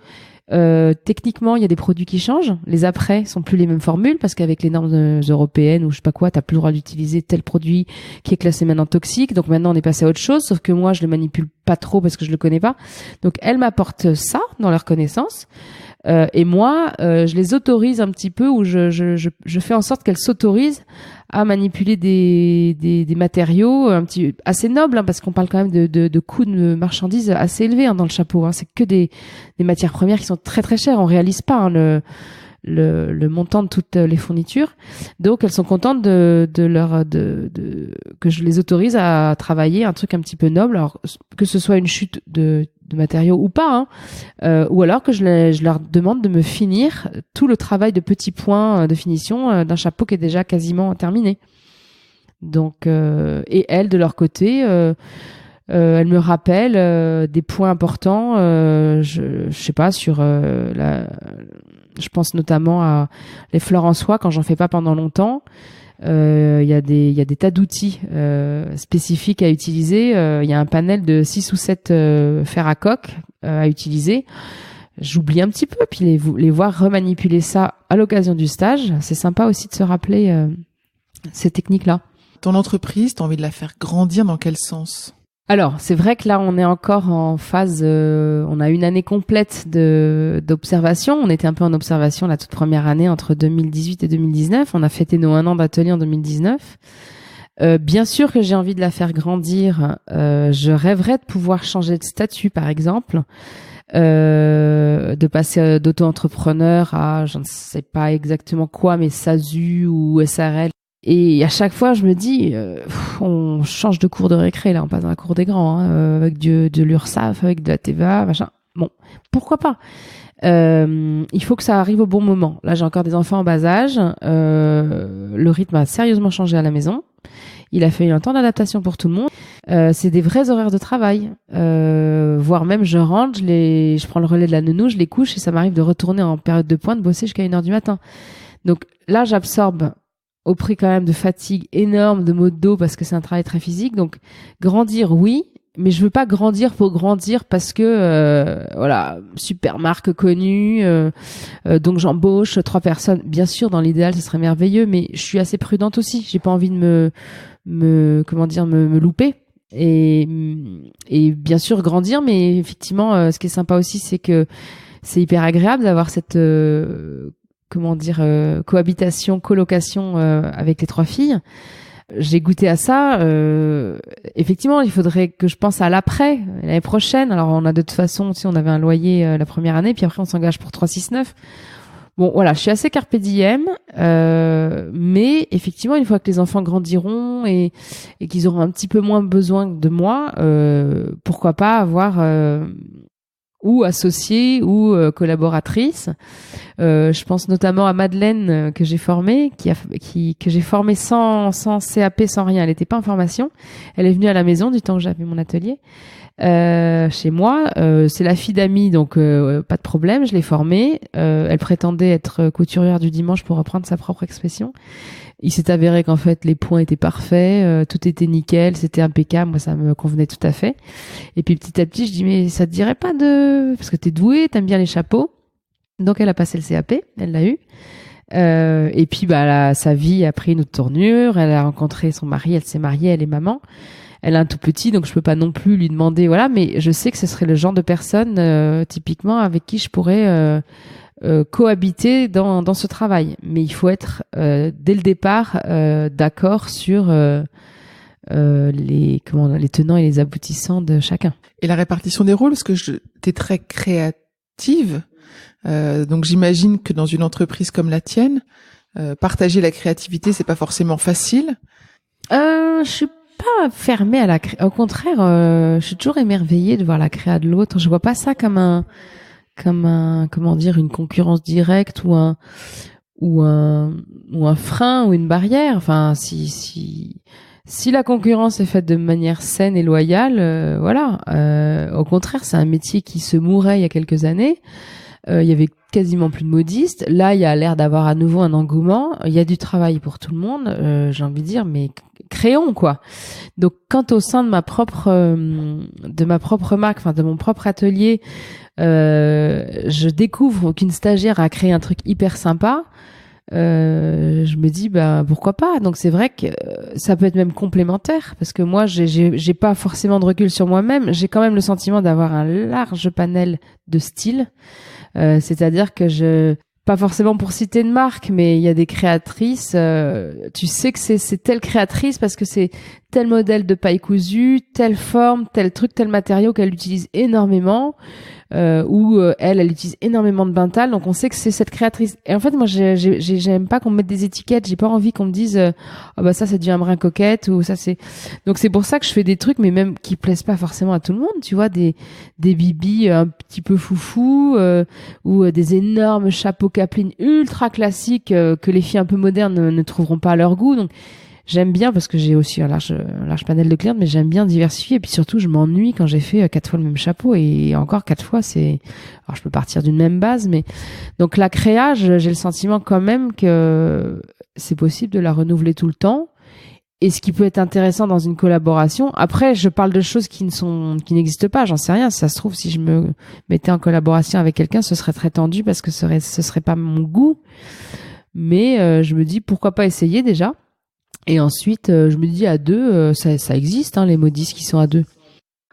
techniquement, il y a des produits qui changent. Les après sont plus les mêmes formules parce qu'avec les normes européennes ou je sais pas quoi, t'as plus le droit d'utiliser tel produit qui est classé maintenant toxique. Donc maintenant, on est passé à autre chose, sauf que moi, je le manipule pas trop parce que je le connais pas. Donc elles m'apportent ça dans leur connaissance. Et moi, je les autorise un petit peu, ou je fais en sorte qu'elles s'autorisent à manipuler des matériaux assez nobles, parce qu'on parle quand même de coûts de marchandises assez élevés dans le chapeau. C'est que des matières premières qui sont très très chères. On réalise pas le montant de toutes les fournitures. Donc elles sont contentes que je les autorise à travailler un truc un petit peu noble, alors que ce soit une chute de matériaux ou pas, ou alors que je leur demande de me finir tout le travail de petits points de finition d'un chapeau qui est déjà quasiment terminé. Donc et elles de leur côté elles me rappellent des points importants, je sais pas, sur je pense notamment à les fleurs en soie quand j'en fais pas pendant longtemps. Il y a des tas d'outils spécifiques à utiliser. Il y a un panel de 6 ou 7 fers à coque à utiliser. J'oublie un petit peu, puis les voir remanipuler ça à l'occasion du stage, c'est sympa aussi de se rappeler ces techniques-là. Ton entreprise, t'as envie de la faire grandir dans quel sens? Alors, c'est vrai que là, on est encore en phase, on a une année complète d'observation. On était un peu en observation la toute première année entre 2018 et 2019. On a fêté nos 1 an d'atelier en 2019. Bien sûr que j'ai envie de la faire grandir. Je rêverais de pouvoir changer de statut, par exemple, de passer d'auto-entrepreneur à, je ne sais pas exactement quoi, mais SASU ou SARL. Et à chaque fois, je me dis, on change de cours de récré, là, on passe dans la cour des grands, hein, avec de l'URSSAF, avec de la TVA, machin. Bon, pourquoi pas? Il faut que ça arrive au bon moment. Là, j'ai encore des enfants en bas âge. Le rythme a sérieusement changé à la maison. Il a fallu un temps d'adaptation pour tout le monde. C'est des vrais horaires de travail. Voire même, je rentre, je prends le relais de la nounou, je les couche et ça m'arrive de retourner en période de pointe, bosser jusqu'à 1h du matin. Donc là, j'absorbe au prix quand même de fatigue énorme, de maux de dos parce que c'est un travail très physique. Donc grandir, oui, mais je veux pas grandir pour grandir parce que voilà, super marque connue, donc j'embauche 3 personnes. Bien sûr, dans l'idéal, ce serait merveilleux, mais je suis assez prudente aussi. J'ai pas envie de me louper. Et bien sûr grandir, mais effectivement, ce qui est sympa aussi, c'est que c'est hyper agréable d'avoir cette cohabitation, colocation avec les 3 filles. J'ai goûté à ça. Effectivement, il faudrait que je pense à l'après, l'année prochaine. Alors, on a de toute façon, si on avait un loyer la première année, puis après on s'engage pour 3,69. Bon, voilà, je suis assez carpe diem, mais effectivement, une fois que les enfants grandiront et qu'ils auront un petit peu moins besoin de moi, pourquoi pas avoir ou associée ou collaboratrice. Je pense notamment à Madeleine que j'ai formée, que j'ai formée sans CAP, sans rien. Elle n'était pas en formation. Elle est venue à la maison du temps où j'avais mon atelier chez moi. C'est la fille d'amis, donc pas de problème. Je l'ai formée. Elle prétendait être couturière du dimanche pour reprendre sa propre expression. Il s'est avéré qu'en fait les points étaient parfaits, tout était nickel, c'était impeccable, moi ça me convenait tout à fait. Et puis petit à petit je dis mais ça te dirait pas parce que t'es douée, t'aimes bien les chapeaux. Donc elle a passé le CAP, elle l'a eu. Et puis sa vie a pris une autre tournure, elle a rencontré son mari, elle s'est mariée, elle est maman. Elle a un tout petit, donc je peux pas non plus lui demander, voilà, mais je sais que ce serait le genre de personne typiquement avec qui je pourrais cohabiter dans ce travail. Mais il faut être dès le départ d'accord sur les tenants et les aboutissants de chacun. Et la répartition des rôles, parce que t'es très créative, donc j'imagine que dans une entreprise comme la tienne, partager la créativité, c'est pas forcément facile. Je suis pas fermée à la au contraire, je suis toujours émerveillée de voir la créa de l'autre. Je vois pas ça comme une concurrence directe ou un frein ou une barrière. Enfin, si la concurrence est faite de manière saine et loyale, voilà. Au contraire, c'est un métier qui se mourait il y a quelques années. Il y avait quasiment plus de modistes. Là, il y a l'air d'avoir à nouveau un engouement. Il y a du travail pour tout le monde. J'ai envie de dire, mais créons quoi. Donc, quand au sein de ma propre marque, enfin de mon propre atelier, je découvre qu'une stagiaire a créé un truc hyper sympa, je me dis pourquoi pas. Donc c'est vrai que ça peut être même complémentaire parce que moi j'ai pas forcément de recul sur moi-même, j'ai quand même le sentiment d'avoir un large panel de styles, c'est-à-dire que pas forcément pour citer de marque, mais il y a des créatrices, tu sais que c'est telle créatrice parce que c'est tel modèle de paille cousue, telle forme, tel truc, tel matériau qu'elle utilise énormément, ou elle utilise énormément de Bintal, donc on sait que c'est cette créatrice. Et en fait, moi, j'aime pas qu'on me mette des étiquettes, j'ai pas envie qu'on me dise ça devient un brin coquette ou ça c'est. Donc c'est pour ça que je fais des trucs, mais même qui plaisent pas forcément à tout le monde, tu vois, des bibis un petit peu foufou, ou des énormes chapeaux caplines ultra classiques que les filles un peu modernes ne trouveront pas à leur goût. Donc j'aime bien parce que j'ai aussi un large panel de clientes, mais j'aime bien diversifier. Et puis surtout, je m'ennuie quand j'ai fait 4 fois le même chapeau. Et encore 4 fois, alors je peux partir d'une même base, mais donc la créa, j'ai le sentiment quand même que c'est possible de la renouveler tout le temps. Et ce qui peut être intéressant dans une collaboration. Après, je parle de choses qui n'existent pas. J'en sais rien. Si ça se trouve, si je me mettais en collaboration avec quelqu'un, ce serait très tendu parce que ce serait pas mon goût. Mais je me dis pourquoi pas essayer déjà. Et ensuite, je me dis à deux, ça existe, hein, les modistes qui sont à deux.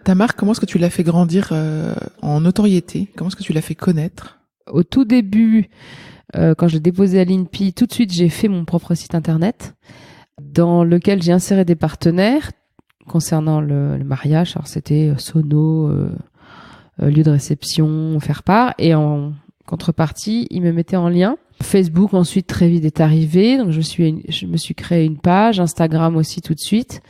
Ta marque, comment est-ce que tu l'as fait grandir en notoriété? Comment est-ce que tu l'as fait connaître? Au tout début, quand je l'ai déposé à l'INPI, tout de suite, j'ai fait mon propre site internet. dans lequel j'ai inséré des partenaires concernant le mariage. Alors c'était sono, lieu de réception, faire part, et en contrepartie, ils me mettaient en lien. Facebook ensuite très vite est arrivé, donc je me suis créé une page, Instagram aussi tout de suite.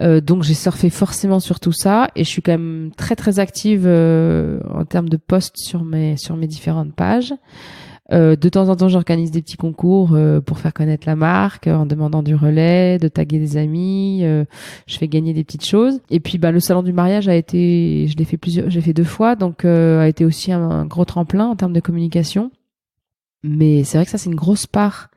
Donc j'ai surfé forcément sur tout ça, et je suis quand même très très active en termes de posts sur mes différentes pages. De temps en temps, j'organise des petits concours pour faire connaître la marque, en demandant du relais, de taguer des amis. Je fais gagner des petites choses. Et puis, le salon du mariage j'ai fait 2 fois, donc a été aussi un gros tremplin en termes de communication. Mais c'est vrai que ça, c'est une grosse part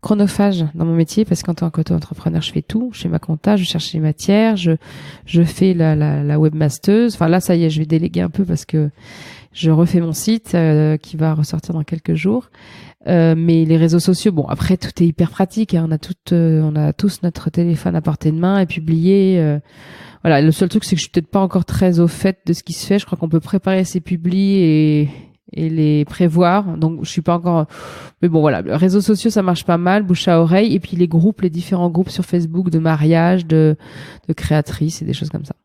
chronophage dans mon métier, parce qu'en tant qu'auto-entrepreneur, je fais tout. Je fais ma compta, je cherche les matières, je fais la webmasteuse. Enfin là, ça y est, je vais déléguer un peu parce que je refais mon site qui va ressortir dans quelques jours. Mais les réseaux sociaux, bon, après tout est hyper pratique, hein. On a tous notre téléphone à portée de main et publier. Voilà, le seul truc, c'est que je suis peut-être pas encore très au fait de ce qui se fait. Je crois qu'on peut préparer ses publis et les prévoir. Donc je suis pas encore, mais bon voilà, les réseaux sociaux ça marche pas mal, bouche à oreille, et puis les différents groupes sur Facebook de mariage, de créatrices et des choses comme ça.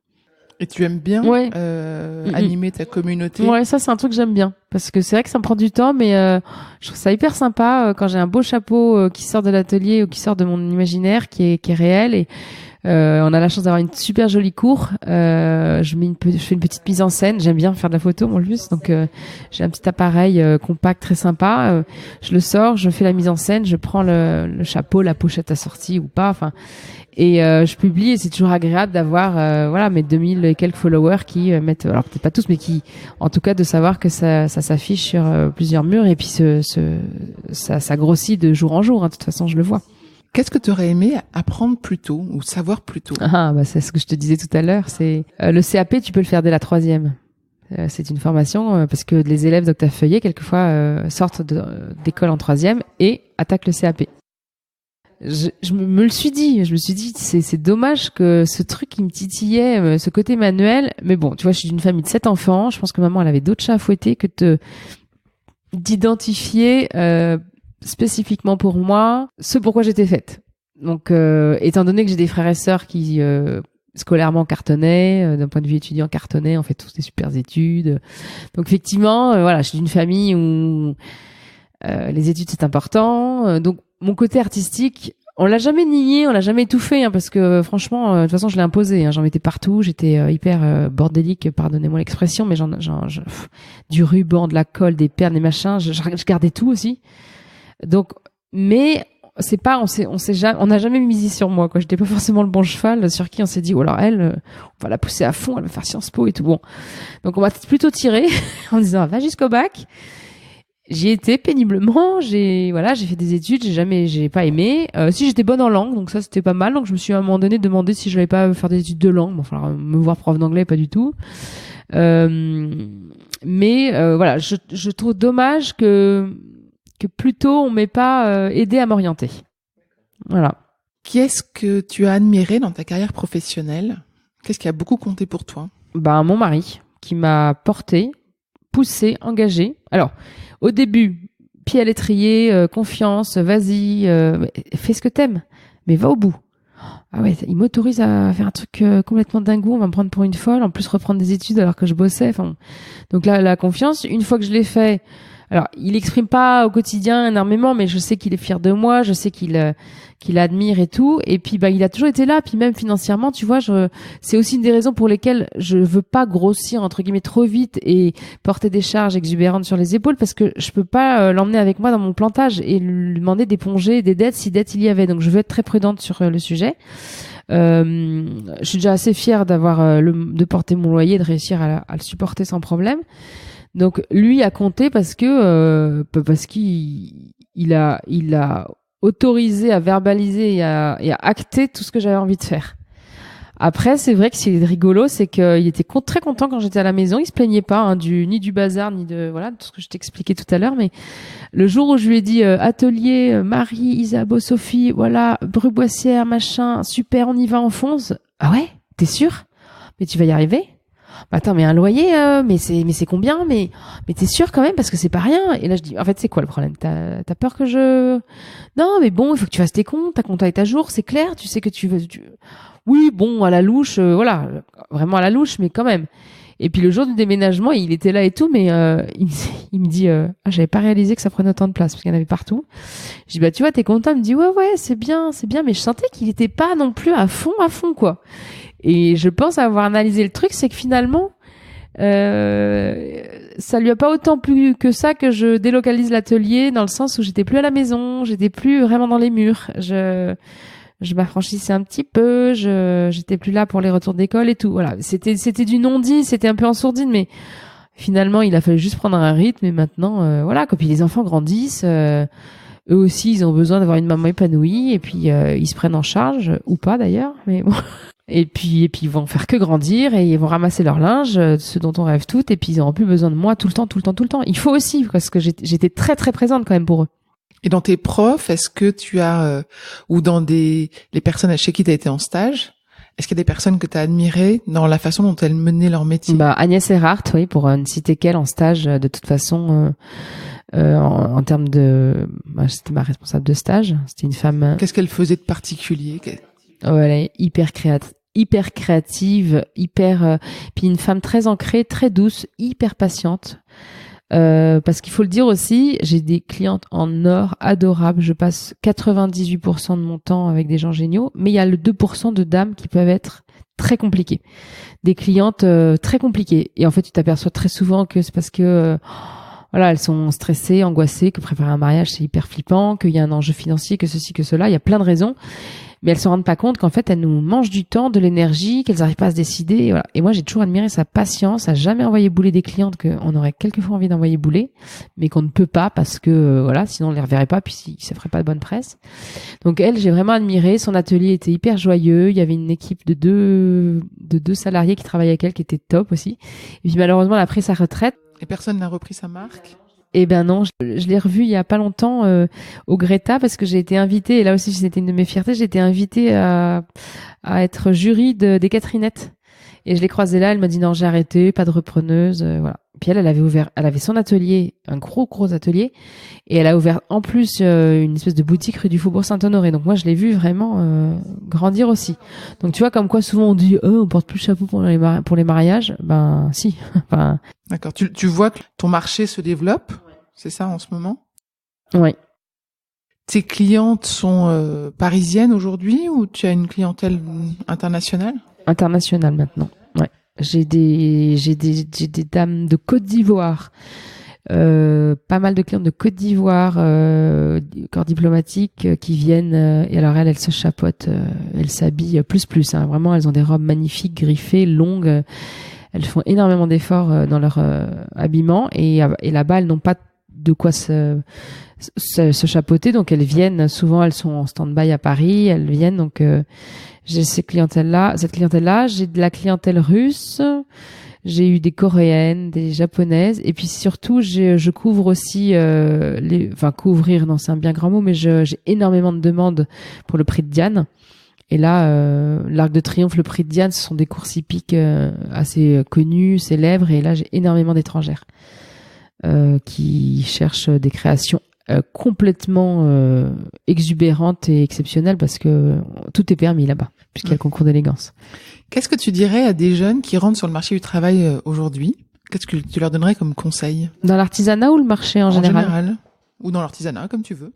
Et tu aimes bien animer ta communauté? Ouais, ça c'est un truc que j'aime bien, parce que c'est vrai que ça me prend du temps, mais je trouve ça hyper sympa quand j'ai un beau chapeau qui sort de l'atelier ou qui sort de mon imaginaire qui est réel, et on a la chance d'avoir une super jolie cour. Je fais une petite mise en scène. J'aime bien faire de la photo, moi, en plus. Donc, j'ai un petit appareil compact, très sympa. Je le sors, je fais la mise en scène, je prends le chapeau, la pochette assortie ou pas. Enfin, et je publie. Et c'est toujours agréable d'avoir, mes 2000 et quelques followers qui mettent. Alors peut-être pas tous, mais qui, en tout cas, de savoir que ça s'affiche sur plusieurs murs. Et puis ça grossit de jour en jour. Hein, de toute façon, je le vois. Qu'est-ce que tu aurais aimé apprendre plus tôt ou savoir plus tôt? C'est ce que je te disais tout à l'heure. C'est le CAP, tu peux le faire dès la 3e. C'est une formation parce que les élèves d'Octave Feuillet, quelquefois, sortent d'école en 3e et attaquent le CAP. Je me le suis dit. Je me suis dit, c'est dommage que ce truc qui me titillait, ce côté manuel. Mais bon, tu vois, je suis d'une famille de 7 enfants. Je pense que maman, elle avait d'autres chats à fouetter que d'identifier spécifiquement pour moi ce pourquoi j'étais faite. Donc étant donné que j'ai des frères et sœurs qui scolairement cartonnaient, d'un point de vue étudiant cartonnaient, on fait tous des super études. Donc effectivement, je suis d'une famille où les études c'est important. Donc mon côté artistique, on l'a jamais nié, on l'a jamais étouffé, hein, parce que franchement, de toute façon je l'ai imposé, hein, j'en mettais partout, j'étais hyper bordélique, pardonnez-moi l'expression, mais du ruban, de la colle, des perles, des machins, je gardais tout aussi. Donc, mais c'est pas, on n'a jamais misé sur moi, quoi. J'étais pas forcément le bon cheval sur qui on s'est dit, oh alors elle, on va la pousser à fond, elle va faire Sciences Po et tout. Bon. Donc on m'a plutôt tiré en me disant, va jusqu'au bac. J'y étais péniblement, j'ai fait des études, j'ai pas aimé. Si j'étais bonne en langue, donc ça c'était pas mal. Donc je me suis à un moment donné demandé si je n'allais pas faire des études de langue. Bon, enfin, me voir prof d'anglais, pas du tout. Mais je trouve dommage que plus tôt on m'ait pas aidé à m'orienter. Voilà. Qui est-ce que tu as admiré dans ta carrière professionnelle? Qu'est-ce qui a beaucoup compté pour toi? Mon mari, qui m'a porté, poussé, engagé. Alors, au début, pied à l'étrier, confiance, vas-y, fais ce que t'aimes, mais va au bout. Ah ouais, il m'autorise à faire un truc complètement dingo, on va me prendre pour une folle, en plus reprendre des études alors que je bossais. Enfin, donc là, la confiance, une fois que je l'ai fait, alors il exprime pas au quotidien énormément, mais je sais qu'il est fier de moi, je sais qu'il admire et tout. Et puis il a toujours été là, puis même financièrement, tu vois, c'est aussi une des raisons pour lesquelles je veux pas grossir entre guillemets trop vite et porter des charges exubérantes sur les épaules, parce que je peux pas l'emmener avec moi dans mon plantage et lui demander d'éponger des dettes si dette il y avait. Donc je veux être très prudente sur le sujet. Je suis déjà assez fière de porter mon loyer, de réussir à le supporter sans problème. Donc lui a compté parce qu'il a autorisé à verbaliser et à acter tout ce que j'avais envie de faire. Après, c'est vrai que ce qui est rigolo, c'est qu'il était très content quand j'étais à la maison. Il se plaignait pas, hein, ni du bazar, ni de tout ce que je t'expliquais tout à l'heure. Mais le jour où je lui ai dit atelier, Marie, Isabeau, Sophie, voilà, Bruboissière, machin, super, on y va, on fonce. Ah ouais, t'es sûr? Mais tu vas y arriver? attends, mais un loyer, mais c'est combien? Mais t'es sûr quand même parce que c'est pas rien. Et là je dis, en fait c'est quoi le problème? T'as peur que je... Non, mais bon, il faut que tu fasses tes comptes, ta compta est à jour, c'est clair, tu sais que tu veux. Oui, bon, à la louche, voilà, vraiment à la louche, mais quand même. Et puis le jour du déménagement, il était là et tout, mais il me dit, ah, j'avais pas réalisé que ça prenait autant de place parce qu'il y en avait partout. Je dis, bah tu vois, t'es content? Il me dit, ouais, c'est bien, mais je sentais qu'il était pas non plus à fond, quoi. Et je pense avoir analysé le truc, c'est que finalement, ça lui a pas autant plu que ça que je délocalise l'atelier, dans le sens où j'étais plus à la maison, j'étais plus vraiment dans les murs. Je m'affranchissais un petit peu, j'étais plus là pour les retours d'école et tout. Voilà, c'était du non-dit, c'était un peu en sourdine, mais finalement, il a fallu juste prendre un rythme. Et maintenant, voilà, quand puis les enfants grandissent, eux aussi, ils ont besoin d'avoir une maman épanouie, et puis ils se prennent en charge, ou pas d'ailleurs, mais bon. Et puis ils vont faire que grandir et ils vont ramasser leur linge, ce dont on rêve toutes, et puis ils n'auront plus besoin de moi tout le temps. Il faut aussi, parce que j'étais très très présente quand même pour eux. Et dans tes profs, est-ce que tu as, ou dans les personnes chez qui tu as été en stage, est-ce qu'il y a des personnes que tu as admirées dans la façon dont elles menaient leur métier? Agnès Erhardt, oui, pour ne citer qu'elle en stage, de toute façon, en termes de... c'était ma responsable de stage, c'était une femme... Qu'est-ce qu'elle faisait de particulier? Elle est hyper créative, puis une femme très ancrée, très douce, hyper patiente. Parce qu'il faut le dire aussi, j'ai des clientes en or adorables. Je passe 98% de mon temps avec des gens géniaux, mais il y a le 2% de dames qui peuvent être très compliquées. Des clientes très compliquées. Et en fait, tu t'aperçois très souvent que c'est parce que voilà, elles sont stressées, angoissées, que préparer un mariage c'est hyper flippant, qu'il y a un enjeu financier, que ceci, que cela. Il y a plein de raisons. Mais elles se rendent pas compte qu'en fait, elles nous mangent du temps, de l'énergie, qu'elles n'arrivent pas à se décider. Et, voilà. Et moi, j'ai toujours admiré sa patience, à jamais envoyer bouler des clientes qu'on aurait quelquefois envie d'envoyer bouler, mais qu'on ne peut pas parce que, voilà, sinon on les reverrait pas, puis ça ferait pas de bonne presse. Donc elle, j'ai vraiment admiré. Son atelier était hyper joyeux. Il y avait une équipe de deux salariés qui travaillaient avec elle qui était top aussi. Et puis malheureusement, elle a pris sa retraite. Et personne n'a repris sa marque? Eh ben non, je l'ai revu il y a pas longtemps au Greta parce que j'ai été invitée, et là aussi c'était une de mes fiertés, j'ai été invitée à être jury des Catherinettes. Et je l'ai croisée là, elle m'a dit non, j'ai arrêté, pas de repreneuse, voilà. Puis elle avait son atelier, un gros atelier, et elle a ouvert en plus une espèce de boutique rue du Faubourg Saint-Honoré. Donc moi je l'ai vu vraiment grandir aussi. Donc tu vois, comme quoi souvent on dit on porte plus le chapeau pour les mariages, ben si. Enfin... D'accord. Tu vois que ton marché se développe, c'est ça en ce moment? Oui. Tes clientes sont parisiennes aujourd'hui ou tu as une clientèle internationale? Internationale maintenant. Ouais. J'ai des dames de Côte d'Ivoire, pas mal de clientes de Côte d'Ivoire, corps diplomatique, qui viennent. Et alors elles se chapeautent, elles s'habillent plus. Hein. Vraiment, elles ont des robes magnifiques, griffées, longues. Elles font énormément d'efforts dans leur habillement, et là-bas, elles n'ont pas de quoi se chapeauter, donc elles viennent. Souvent, elles sont en stand-by à Paris. Elles viennent, donc j'ai cette clientèle-là. J'ai de la clientèle russe. J'ai eu des coréennes, des japonaises, et puis surtout, je couvre aussi couvrir, non, c'est un bien grand mot, mais j'ai énormément de demandes pour le prix de Diane. Et là, l'Arc de Triomphe, le prix de Diane, ce sont des courses hippiques assez connues, célèbres, et là, j'ai énormément d'étrangères qui cherchent des créations complètement exubérantes et exceptionnelles, parce que tout est permis là-bas, puisqu'il y a le concours d'élégance. Qu'est-ce que tu dirais à des jeunes qui rentrent sur le marché du travail aujourd'hui? Qu'est-ce que tu leur donnerais comme conseil? Dans l'artisanat ou le marché en général? En général. Ou dans l'artisanat, comme tu veux.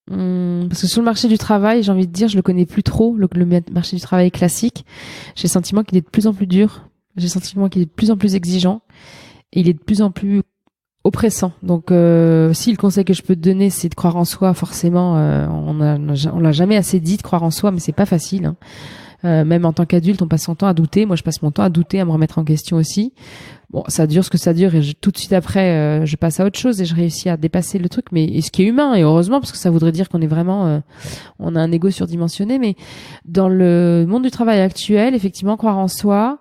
Parce que sur le marché du travail, j'ai envie de dire, je le connais plus trop, le marché du travail classique. J'ai le sentiment qu'il est de plus en plus dur. J'ai le sentiment qu'il est de plus en plus exigeant. Et il est de plus en plus oppressant. Donc, si le conseil que je peux te donner, c'est de croire en soi, forcément, on l'a jamais assez dit de croire en soi, mais c'est pas facile. Hein. Même en tant qu'adulte, on passe son temps à douter. Moi, je passe mon temps à douter, à me remettre en question aussi. Bon, ça dure ce que ça dure, et tout de suite après, je passe à autre chose et je réussis à dépasser le truc. Mais ce qui est humain, et heureusement, parce que ça voudrait dire qu'on est vraiment, on a un ego surdimensionné. Mais dans le monde du travail actuel, effectivement, croire en soi,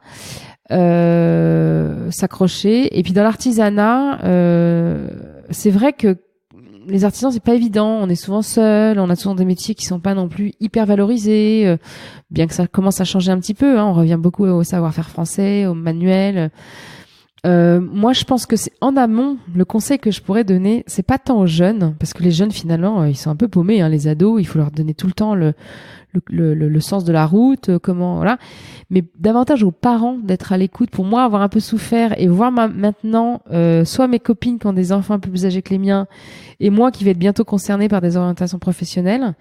s'accrocher. Et puis dans l'artisanat, c'est vrai que les artisans, c'est pas évident. On est souvent seul, on a souvent des métiers qui sont pas non plus hyper valorisés, bien que ça commence à changer un petit peu. Hein, on revient beaucoup au savoir-faire français, au manuel. Moi, je pense que c'est en amont, le conseil que je pourrais donner, c'est pas tant aux jeunes, parce que les jeunes, finalement, ils sont un peu paumés, hein, les ados, il faut leur donner tout le temps le sens de la route, voilà. Mais davantage aux parents d'être à l'écoute. Pour moi, avoir un peu souffert et voir maintenant, soit mes copines qui ont des enfants un peu plus âgés que les miens, et moi qui vais être bientôt concernée par des orientations professionnelles,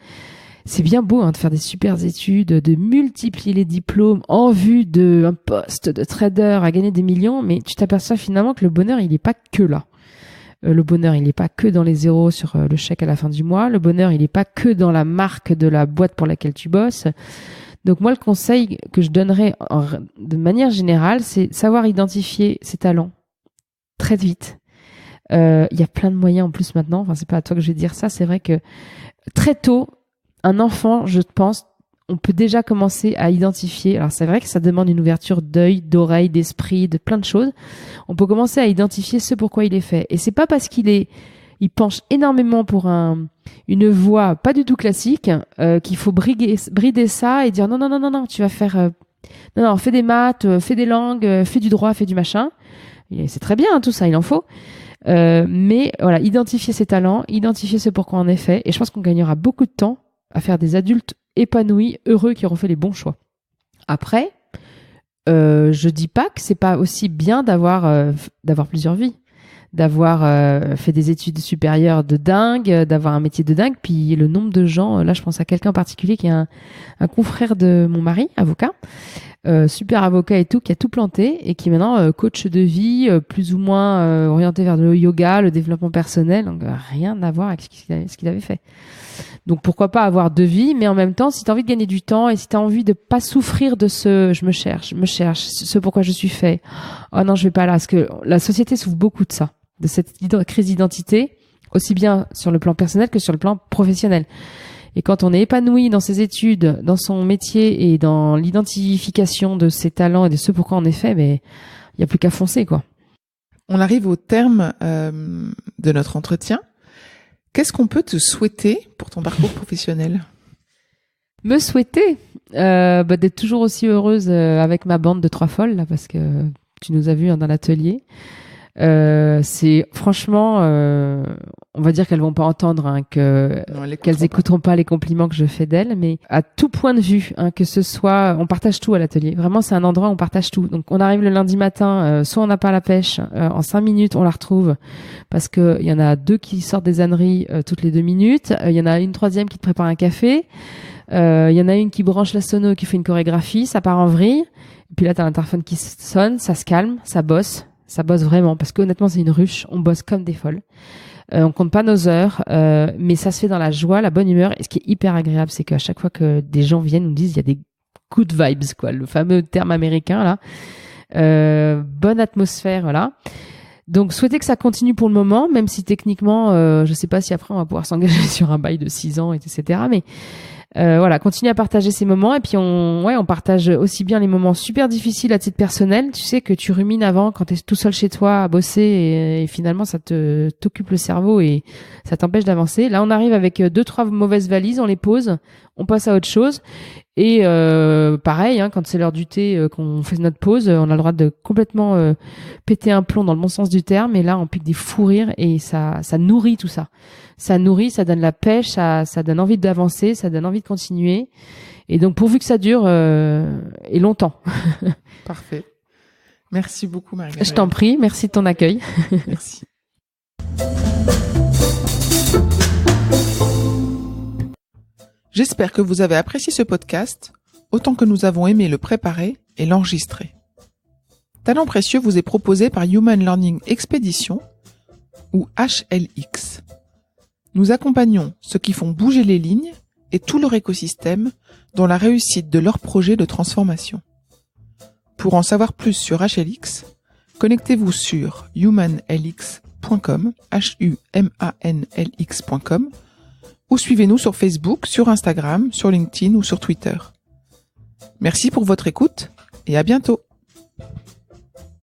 c'est bien beau de faire des super études, de multiplier les diplômes en vue d'un poste de trader à gagner des millions, mais tu t'aperçois finalement que le bonheur, il n'est pas que là. Le bonheur, il n'est pas que dans les zéros sur le chèque à la fin du mois. Le bonheur, il n'est pas que dans la marque de la boîte pour laquelle tu bosses. Donc moi, le conseil que je donnerais de manière générale, c'est savoir identifier ses talents très vite. Il y a plein de moyens en plus maintenant. Enfin, c'est pas à toi que je vais dire ça. C'est vrai que très tôt, un enfant, je pense, on peut déjà commencer à identifier. Alors c'est vrai que ça demande une ouverture d'œil, d'oreille, d'esprit, de plein de choses. On peut commencer à identifier ce pourquoi il est fait. Et c'est pas parce il penche énormément pour une voie pas du tout classique qu'il faut brider ça et dire non, tu vas faire non, fais des maths, fais des langues, fais du droit, fais du machin. Et c'est très bien tout ça, il en faut. Mais voilà, identifier ses talents, identifier ce pourquoi on est fait. Et je pense qu'on gagnera beaucoup de temps à faire des adultes épanouis, heureux, qui auront fait les bons choix. Après, je dis pas que c'est pas aussi bien d'avoir plusieurs vies, d'avoir fait des études supérieures de dingue, d'avoir un métier de dingue. Puis le nombre de gens, là je pense à quelqu'un en particulier qui est un confrère de mon mari, avocat, super avocat et tout, qui a tout planté et qui est maintenant coach de vie, plus ou moins orienté vers le yoga, le développement personnel, donc rien à voir avec ce qu'il avait fait. Donc pourquoi pas avoir deux vies, mais en même temps, si tu as envie de gagner du temps et si tu as envie de pas souffrir de je me cherche, ce pourquoi je suis fait. Oh non, je vais pas là, parce que la société souffre beaucoup de ça, de cette crise d'identité, aussi bien sur le plan personnel que sur le plan professionnel. Et quand on est épanoui dans ses études, dans son métier et dans l'identification de ses talents et de ce pourquoi on est fait, il y a plus qu'à foncer, quoi. On arrive au terme de notre entretien. Qu'est-ce qu'on peut te souhaiter pour ton parcours professionnel ? Me souhaiter d'être toujours aussi heureuse avec ma bande de 3 folles, là, parce que tu nous as vus dans l'atelier. C'est franchement, on va dire qu'elles vont pas entendre qu'elles écouteront pas les compliments que je fais d'elles, mais à tout point de vue, que ce soit, on partage tout à l'atelier. Vraiment, c'est un endroit où on partage tout. Donc, on arrive le lundi matin, soit on n'a pas la pêche, en 5 minutes, on la retrouve parce que il y en a 2 qui sortent des âneries toutes les 2 minutes. Il y en a une troisième qui te prépare un café. Il y en a une qui branche la sono, qui fait une chorégraphie, ça part en vrille. Et puis là, t'as l'interphone qui sonne, ça se calme, ça bosse. Ça bosse vraiment, parce qu'honnêtement, c'est une ruche. On bosse comme des folles. On compte pas nos heures, mais ça se fait dans la joie, la bonne humeur. Et ce qui est hyper agréable, c'est qu'à chaque fois que des gens viennent, nous disent il y a des good vibes, quoi, le fameux terme américain là. Bonne atmosphère, voilà. Donc, souhaiter que ça continue pour le moment, même si techniquement, je sais pas si après on va pouvoir s'engager sur un bail de 6 ans, etc. Mais voilà, continuer à partager ces moments et puis on partage aussi bien les moments super difficiles à titre personnel, tu sais, que tu rumines avant quand t'es tout seul chez toi à bosser et finalement ça t'occupe le cerveau et ça t'empêche d'avancer. Là, on arrive avec 2-3 mauvaises valises, on les pose, on passe à autre chose et pareil, quand c'est l'heure du thé, qu'on fait notre pause, on a le droit de complètement péter un plomb dans le bon sens du terme et là on pique des fous rires et ça nourrit tout ça. Ça nourrit, ça donne la pêche, ça donne envie d'avancer, ça donne envie de continuer. Et donc, pourvu que ça dure et longtemps. Parfait. Merci beaucoup, Marie-Gabrielle. Je t'en prie, merci de ton accueil. Merci. J'espère que vous avez apprécié ce podcast autant que nous avons aimé le préparer et l'enregistrer. Talent précieux vous est proposé par Human Learning Expedition ou HLX. Nous accompagnons ceux qui font bouger les lignes et tout leur écosystème dans la réussite de leur projet de transformation. Pour en savoir plus sur HLX, connectez-vous sur humanlx.com, humanlx.com, ou suivez-nous sur Facebook, sur Instagram, sur LinkedIn ou sur Twitter. Merci pour votre écoute et à bientôt.